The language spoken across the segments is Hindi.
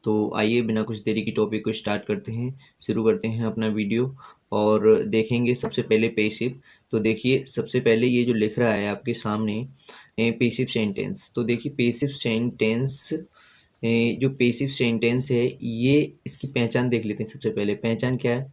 तो आइए बिना कुछ देरी की टॉपिक को स्टार्ट करते हैं, शुरू करते हैं अपना वीडियो और देखेंगे सबसे पहले पेसिव। तो देखिए सबसे पहले ये जो लिख रहा है आपके सामने पेसिव सेंटेंस। तो देखिए पेसिव सेंटेंस, जो पेसिव सेंटेंस है ये इसकी पहचान देख लेते हैं। सबसे पहले पहचान क्या है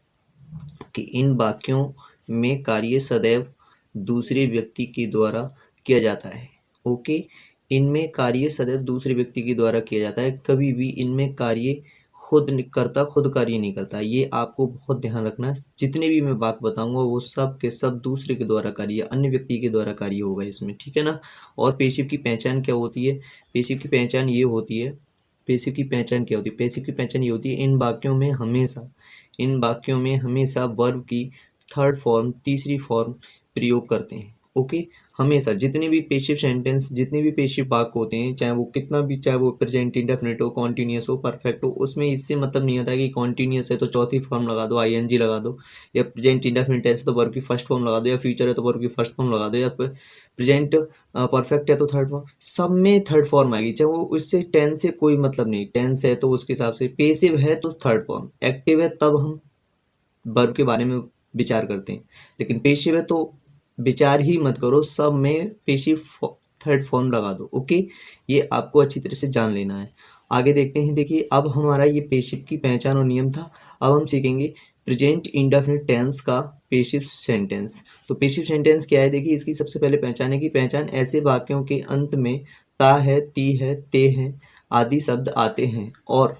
कि इन वाक्यों में कार्य सदैव दूसरे व्यक्ति के द्वारा किया जाता है। ओके, इनमें कार्य सदैव दूसरे व्यक्ति के द्वारा किया जाता है। कभी भी इनमें कार्य खुद कार्य नहीं करता। ये आपको बहुत ध्यान रखना है। जितने भी मैं बात बताऊंगा वो सब के सब दूसरे के द्वारा कार्य, अन्य व्यक्ति के द्वारा कार्य होगा इसमें, ठीक है ना। और पेसिव की पहचान क्या होती है? पेसिव की पहचान ये होती है, पेसिव की पहचान क्या होती है? पेसिव की पहचान ये होती है इन वाक्यों में हमेशा वर्ब की थर्ड फॉर्म, तीसरी फॉर्म प्रयोग करते हैं। ओके, हमेशा जितने भी पेसिव सेंटेंस, जितने भी पेसिव वाक्य होते हैं, चाहे वो कितना भी, चाहे वो प्रेजेंट इंडेफिनिट हो, कॉन्टिन्यूअस हो, परफेक्ट हो, उसमें इससे मतलब नहीं होता कि कॉन्टिन्यूअस है तो चौथी फॉर्म लगा दो, आईएनजी लगा दो, या प्रेजेंट इंडेफिनिट है तो वर्ब की फर्स्ट फॉर्म लगा दो, या फ्यूचर है तो वर्ब की फर्स्ट फॉर्म लगा दो, या प्रेजेंट परफेक्ट है तो थर्ड फॉर्म। सब में थर्ड फॉर्म आएगी, चाहे वो उससे टेंस से कोई मतलब नहीं। टेंस है तो उसके हिसाब से, पेसिव है तो थर्ड फॉर्म, एक्टिव है तब हम वर्ब के बारे में विचार करते हैं। लेकिन पेशिव है तो विचार ही मत करो, सब में पेशिव थर्ड फॉर्म लगा दो। ओके, ये आपको अच्छी तरह से जान लेना है। आगे देखते हैं। देखिए अब हमारा ये पेशिव की पहचान और नियम था। अब हम सीखेंगे प्रेजेंट इंडेफिनिट टेंस का पेशिव सेंटेंस। तो पेशिव सेंटेंस क्या है? देखिए इसकी सबसे पहले पहचान है कि पहचान ऐसे वाक्यों के अंत में ता है, ती है, ते है आदि शब्द आते हैं। और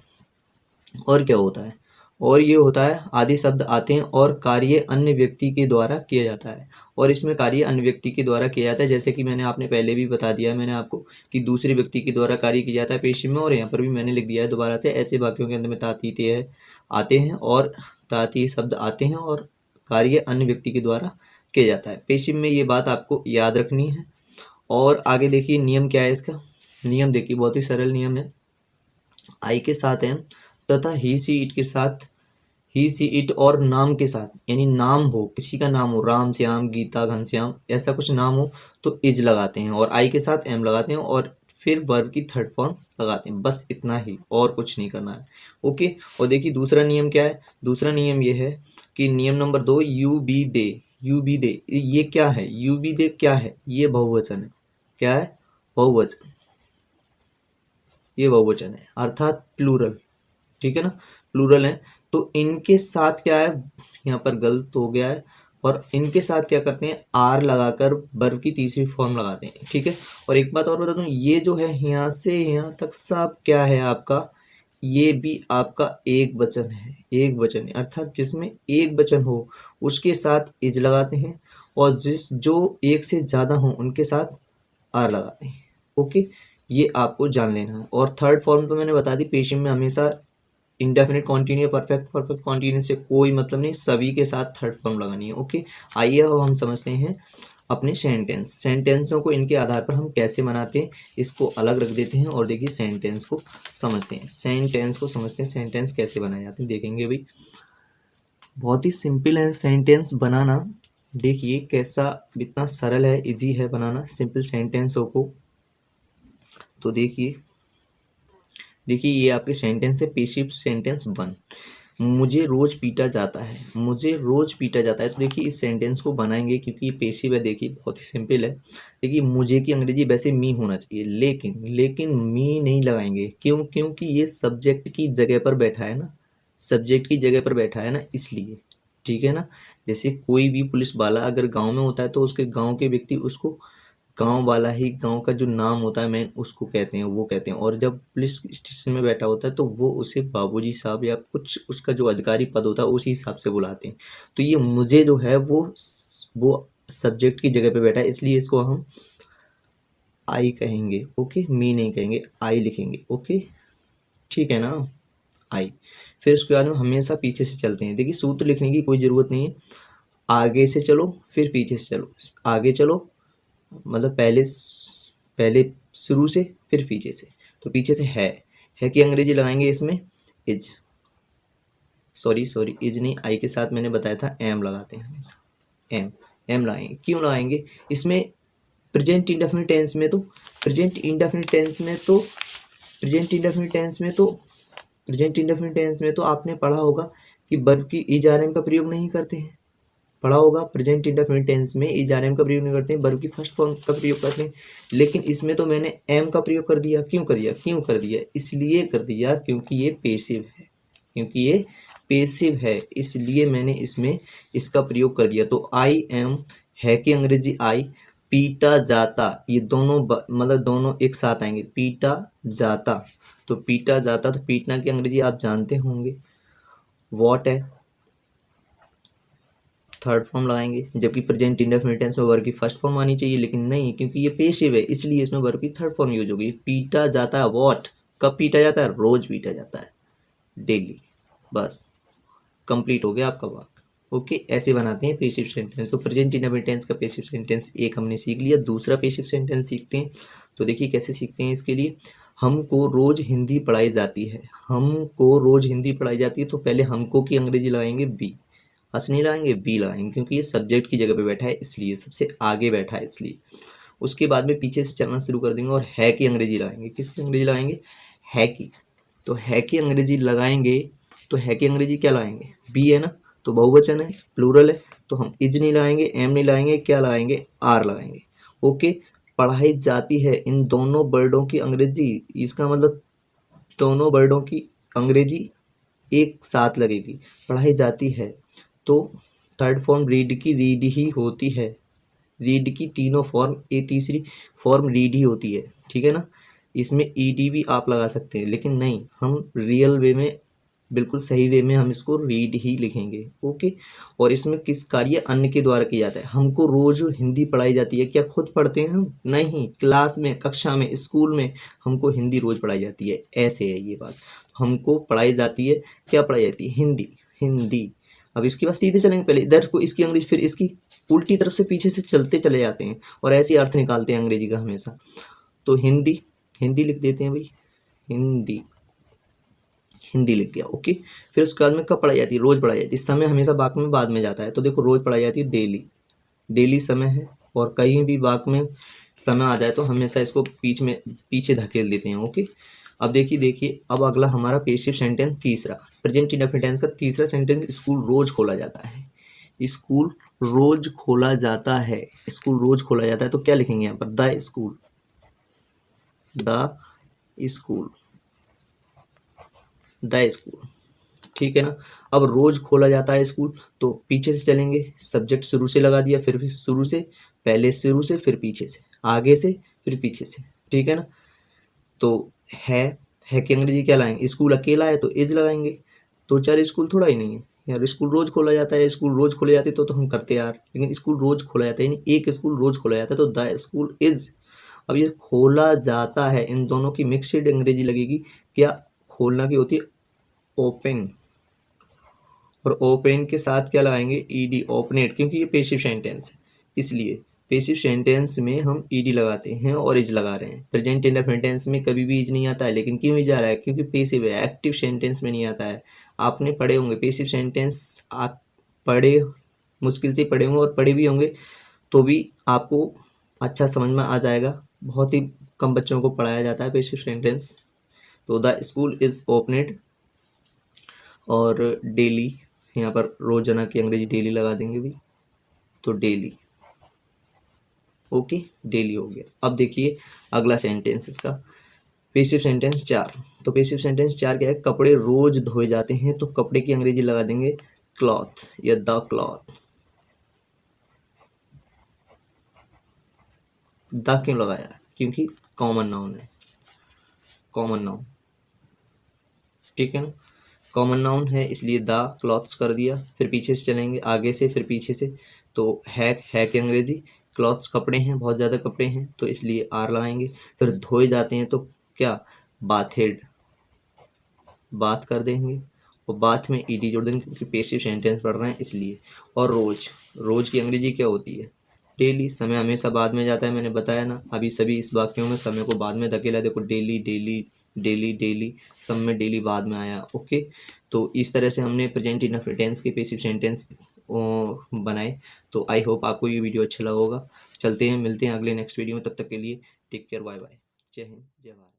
क्या होता है? और ये होता है आदि शब्द आते हैं और कार्य अन्य व्यक्ति के द्वारा किया जाता है। और इसमें कार्य अन्य व्यक्ति के द्वारा किया जाता है, जैसे कि मैंने आपने पहले भी बता दिया है मैंने आपको कि दूसरे व्यक्ति के द्वारा कार्य किया जाता है पेशिव में। और यहाँ पर भी मैंने लिख दिया है दोबारा से, ऐसे वाक्यों के अंदर में तातीते है आते हैं और ताती शब्द आते हैं और कार्य अन्य व्यक्ति के द्वारा किया जाता है पेशिव में। ये बात आपको याद रखनी है। और आगे देखिए नियम क्या है इसका। नियम देखिए बहुत ही सरल नियम है। आई के साथ एम तथा ही सी इट के साथ, ही सी इट और नाम के साथ, यानी नाम हो, किसी का नाम हो, राम श्याम गीता घनश्याम, ऐसा कुछ नाम हो तो इज लगाते हैं और आई के साथ एम लगाते हैं और फिर वर्ब की थर्ड फॉर्म लगाते हैं। बस इतना ही, और कुछ नहीं करना है। ओके, और देखिए दूसरा नियम क्या है। दूसरा नियम ये है कि नियम नंबर 2, यू बी दे। यू बी दे ये क्या है? यू बी दे क्या है? ये बहुवचन है। क्या है? बहुवचन। ये बहुवचन है अर्थात प्लूरल, ठीक है ना, प्लूरल है। तो इनके साथ क्या है, यहाँ पर गलत हो गया है, और इनके साथ क्या करते हैं, आर लगाकर वर्ब की तीसरी फॉर्म लगाते हैं, ठीक है। और एक बात और बता दूं, ये जो है यहाँ से यहाँ तक सब क्या है आपका, ये भी आपका एक वचन है। एक वचन है अर्थात जिसमें एक वचन हो उसके साथ इज लगाते हैं, और जो एक से ज्यादा हो उनके साथ आर लगाते हैं। ओके, ये आपको जान लेना है। और थर्ड फॉर्म तो मैंने बता दी, पेशिव में हमेशा indefinite continue, perfect, perfect continue से कोई मतलब नहीं, सभी के साथ थर्ड फॉर्म लगानी है। ओके, आइए अब हम समझते हैं अपने सेंटेंसों को इनके आधार पर हम कैसे बनाते हैं, इसको अलग रख देते हैं और देखिए सेंटेंस को समझते हैं। सेंटेंस कैसे बनाए जाते हैं देखेंगे भाई। बहुत ही सिंपल है सेंटेंस बनाना। देखिए कैसा, इतना सरल है, इजी है बनाना सिंपल सेंटेंसों को। तो देखिए ये आपके सेंटेंस है, पेसिव सेंटेंस 1। मुझे रोज पीटा जाता है। मुझे रोज पीटा जाता है। तो देखिए इस सेंटेंस को बनाएंगे क्योंकि ये पेसिव है। देखिए बहुत ही सिंपल है। देखिए मुझे की अंग्रेजी वैसे मी होना चाहिए, लेकिन मी नहीं लगाएंगे। क्यों? क्योंकि ये सब्जेक्ट की जगह पर बैठा है ना, सब्जेक्ट की जगह पर बैठा है ना, इसलिए, ठीक है ना। जैसे कोई भी पुलिस वाला अगर गांव में होता है तो उसके गांव के व्यक्ति उसको गांव वाला ही, गांव का जो नाम होता है मेन उसको कहते हैं, वो कहते हैं। और जब पुलिस स्टेशन में बैठा होता है तो वो उसे बाबूजी साहब या कुछ उसका जो अधिकारी पद होता है उसी हिसाब से बुलाते हैं। तो ये मुझे जो है वो सब्जेक्ट की जगह पे बैठा है, इसलिए इसको हम आई कहेंगे। ओके, मी नहीं कहेंगे, आई लिखेंगे। ओके, ठीक है ना, आई। फिर उसके बाद में हमेशा पीछे से चलते हैं। देखिए सूत्र लिखने की कोई ज़रूरत नहीं है। आगे से चलो फिर पीछे से चलो। आगे चलो मतलब पहले शुरू से फिर पीछे से। तो पीछे से है कि अंग्रेजी लगाएंगे इसमें इज, सॉरी इज नहीं, आई के साथ मैंने बताया था एम लगाते हैं हमेशा। एम लगाएंगे। क्यों लगाएंगे इसमें? प्रेजेंट इंडेफिनिट टेंस में तो प्रेजेंट इंडेफिनिट टेंस में तो आपने पढ़ा होगा कि वर्ब की इज आर एम का प्रयोग नहीं करते हैं, पढ़ा होगा प्रेजेंट इंडेफिनिट टेंस में इज आर एम का प्रयोग नहीं करते हैं, वर्ब की फर्स्ट फॉर्म का प्रयोग करते हैं। लेकिन इसमें तो मैंने एम का प्रयोग कर दिया। क्यों कर दिया? क्यों कर दिया? इसलिए कर दिया क्योंकि ये पेसिव है, क्योंकि ये पेसिव है, इसलिए मैंने इसमें इसका प्रयोग कर दिया। तो आई एम है कि अंग्रेजी आई, पीटा जाता, ये दोनों मतलब दोनों एक साथ आएंगे, पीटा जाता। तो पीटा जाता, तो पीटना की अंग्रेजी आप जानते होंगे वॉट है, थर्ड फॉर्म लगाएंगे, जबकि प्रेजेंट इंडेफिनिट टेंस में वर्ब की फर्स्ट फॉर्म आनी चाहिए, लेकिन नहीं, क्योंकि ये पेसिव है इसलिए इसमें वर्ब की थर्ड फॉर्म यूज होगी। पीटा जाता है वॉट, कब पीटा जाता है? रोज पीटा जाता है, डेली। बस कंप्लीट हो गया आपका वाक्य। ओके, ऐसे बनाते हैं पेसिव सेंटेंस। तो प्रेजेंट इंडेफिनिट टेंस का पेसिव सेंटेंस एक हमने सीख लिया। दूसरा पेसिव सेंटेंस सीखते हैं। तो देखिए कैसे सीखते हैं। इसके लिए हमको रोज हिंदी पढ़ाई जाती है, हमको रोज हिंदी पढ़ाई जाती है, तो पहले हमको की अंग्रेजी लगाएंगे बी, हंस नहीं लगाएंगे, बी लगाएंगे, क्योंकि ये सब्जेक्ट की जगह पे बैठा है, इसलिए सबसे आगे बैठा है इसलिए। उसके बाद में पीछे से चलना शुरू कर देंगे और है की अंग्रेजी लगाएंगे। किसकी अंग्रेजी लगाएंगे? है की। तो है की अंग्रेजी लगाएंगे, तो है की अंग्रेजी क्या लगाएंगे? बी है ना, तो बहुवचन है, प्लूरल है, तो हम इज नहीं लगाएंगे, एम नहीं लगाएंगे, क्या लगाएंगे? आर लगाएंगे। ओके, पढ़ाई जाती है, इन दोनों वर्डों की अंग्रेजी, इसका मतलब दोनों वर्डों की अंग्रेजी एक साथ लगेगी। पढ़ाई जाती है, तो थर्ड फॉर्म रीड की रीड ही होती है, रीड की तीनों फॉर्म, ये तीसरी फॉर्म रीड ही होती है, ठीक है ना। इसमें ईडी भी आप लगा सकते हैं, लेकिन नहीं, हम रियल वे में, बिल्कुल सही वे में हम इसको रीड ही लिखेंगे। ओके, और इसमें किस कार्य अन्य के द्वारा किया जाता है? हमको रोज हिंदी पढ़ाई जाती है, क्या खुद पढ़ते हैं हम? नहीं, क्लास में, कक्षा में, स्कूल में हमको हिंदी रोज पढ़ाई जाती है, ऐसे है ये बात। हमको पढ़ाई जाती है, क्या पढ़ाई जाती है? हिंदी, हिंदी। अब इसके बाद सीधे चलेंगे, पहले इधर को इसकी अंग्रेजी, फिर इसकी उल्टी तरफ से पीछे से चलते चले जाते हैं और ऐसे ही अर्थ निकालते हैं अंग्रेजी का हमेशा। तो हिंदी, हिंदी लिख देते हैं भाई, हिंदी, हिंदी लिख गया। ओके, फिर उसके बाद में कब पढ़ाई जाती है? रोज पढ़ाई जाती है। समय हमेशा वाक्य में बाद में जाता है, तो देखो रोज पढ़ाई जाती है, डेली, डेली समय है, और कहीं भी वाक्य में समय आ जाए तो हमेशा इसको पीछे धकेल देते हैं। ओके, अब देखिए अब अगला हमारा पेसिव सेंटेंस तीसरा, प्रेजेंट इंडेफिनिट टेंस का तीसरा सेंटेंस, स्कूल रोज खोला जाता है। स्कूल रोज खोला जाता है, स्कूल रोज खोला जाता है, तो क्या लिखेंगे यहाँ पर? The school, the school, the school, ठीक है ना। अब रोज खोला जाता है स्कूल, तो पीछे से चलेंगे, सब्जेक्ट शुरू से लगा दिया, फिर शुरू से, पहले शुरू से, फिर पीछे से, आगे से, फिर पीछे से, ठीक है ना। तो है कि अंग्रेजी क्या लाएंगे? स्कूल अकेला है तो इज लगाएंगे, दो चार स्कूल थोड़ा ही नहीं है यार, स्कूल रोज खोला जाता है, स्कूल रोज खोले जाते तो हम करते यार, लेकिन स्कूल रोज खोला जाता है, यानी एक स्कूल रोज खोला जाता है, तो द स्कूल इज। अब ये खोला जाता है, इन दोनों की मिक्सड अंग्रेजी लगेगी। क्या खोलना की होती है? ओपन, और ओपन के साथ क्या लगाएंगे? ईडी, ओपनेट, क्योंकि ये पेसिव सेंटेंस है, इसलिए पेसिव सेंटेंस में हम ईडी लगाते हैं और इज लगा रहे हैं। प्रेजेंट इंडेफिनिट टेंस में कभी भी इज नहीं आता है, लेकिन क्यों इज आ रहा है? क्योंकि पेसिव है, एक्टिव सेंटेंस में नहीं आता है। आपने पढ़े होंगे पेसिव सेंटेंस, आप पढ़े, मुश्किल से पढ़े होंगे और पढ़े भी होंगे, तो भी आपको अच्छा समझ में आ जाएगा। बहुत ही कम बच्चों को पढ़ाया जाता है पेसिव सेंटेंस। तो द स्कूल इज ओपनेड, और डेली, यहाँ पर रोजाना की अंग्रेजी डेली लगा देंगे भी, तो डेली। ओके, डेली हो गया। अब देखिए अगला सेंटेंस इसका, पेसिव सेंटेंस 4। तो पेसिव सेंटेंस 4 क्या है? कपड़े रोज धोए जाते हैं, तो कपड़े की अंग्रेजी लगा देंगे क्लॉथ या द क्लॉथ। द क्यों लगाया? क्योंकि कॉमन नाउन है, कॉमन नाउन, ठीक है ना, कॉमन नाउन है, इसलिए द क्लॉथ्स कर दिया। फिर पीछे से चलेंगे, आगे से, फिर पीछे से, तो है कि अंग्रेजी क्लॉथ्स, कपड़े हैं, बहुत ज़्यादा कपड़े हैं, तो इसलिए आर लगाएंगे। फिर धोए जाते हैं, तो क्या? बाथेड, बात कर देंगे, और बात में ईडी जोड़ देंगे, क्योंकि पेसिव सेंटेंस पढ़ रहे हैं इसलिए। और रोज, रोज की अंग्रेजी क्या होती है? डेली। समय हमेशा बाद में जाता है, मैंने बताया ना, अभी सभी इस वाक्यों में समय को बाद में धकेला, देखो डेली, डेली, डेली, डेली, सब में डेली बाद में आया। ओके, तो इस तरह से हमने प्रेजेंट इंडेफिनिट टेंस के पेसिव सेंटेंस बनाए। तो आई होप आपको ये वीडियो अच्छा लगा होगा। चलते हैं, मिलते हैं अगले नेक्स्ट वीडियो में, तब तक के लिए टेक केयर, बाय बाय, जय हिंद, जय भारत।